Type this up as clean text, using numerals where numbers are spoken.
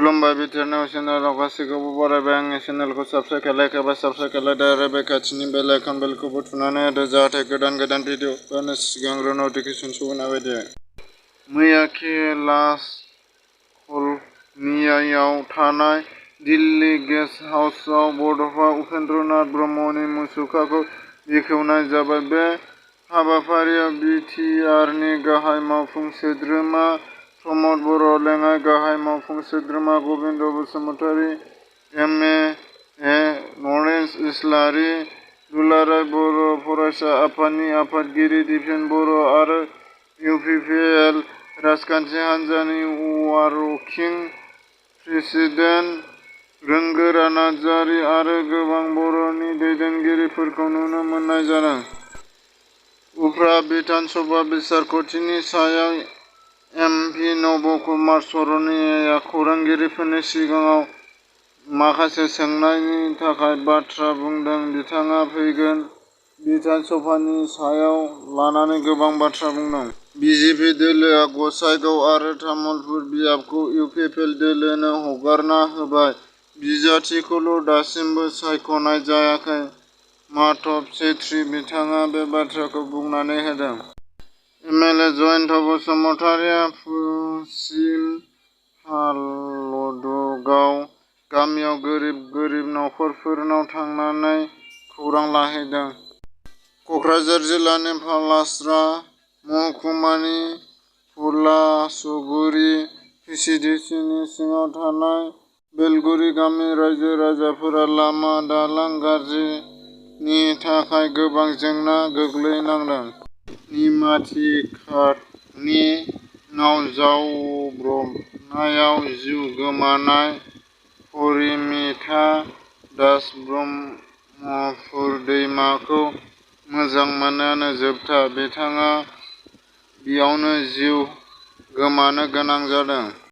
खुलुमबाय बिटिआर चेनेलाव गासैखौबो बरायबाय। आंनि चेनेलखौ साबस्क्राइब खालायखाबा साबस्क्राइब खालायदो आरो बे खाथिनि बेल आइकन बेलखौबो थुनानै होदो जाहाथे गोदान भिडिअ हगारनायनि सिगांग्रो नटिफिकेसन सौहैनाय बायदि। मैया कैलाश कल'नियाव थानाय दिल्ली गेस्ट हाउसआव बड'फा उपेन्द्रनाथ ब्रह्मनि मुसुखाखौ बेखेवनाय जाबाय। बे हाबाफारियाव बिटिआरनि गाहाय मावफुं सोद्रोमा प्रमद बर', लेङाइ गाहाय मावफुं सोद्रोमा गबिन्द बसुमतारी, एमएए नरेश इस्लारि, दुलाराय बर' फरायसा आफादनि आफादगिरि दिपेन बर' आरो इउपिपिएल राजखान्थि हान्जानि वारकिं प्रेसिडेन्ट रोंगोरा नार्जारि आरो गोबां बर'नि दैदेनगिरिफोरखौ नुनो मोननाय जादों। उफ्रा बिधान सभा बिसायख'थिनि सायाव एमपि नब कुमार सर'नियाया खौरांगिरिफोरनि सिगाङाव माखासे सोंनायनि थाखाय बाथ्रा बुंदों। बिथाङा फैगोन बिधान सभानि सायाव लानानै गोबां बाथ्रा बुंदों। बिजेपि दोलोआ गसाइगाव आरो तामुलपुर बियाबखौ इउपिपिएल दोलोनो हगारना होबाय। बिजाथिखौल' दासिमबो सायख'नाय जायाखै। माधब चेत्री बिथाङा बे बाथ्राखौ बुंनानै होदों। एमएलए जयन्त बसुमतारीया पश्चिम हालदगाव गामियाव गोरिब नखरफोरनाव थांनानै खौरां लाहैदों। क'क्राझार जिल्लानि पालासरा महकुमानि हुलासुगुरि भिसिडिसिनि सिङाव थानाय बेलगुरि गामिनि रायजो राजाफोरा लामा दालां गाज्रिनि थाखाय गोबां जेंना गोग्लैनांदों। निमाथि घाटनि नाव जावब्रबनायाव जिउ गोमानाय परिमिता दास ब्रह्मपुर दैमाखौ मोजां मोननायानो जोबथा। बिथाङा बेयावनो जिउ गोमानो गोनां जादों।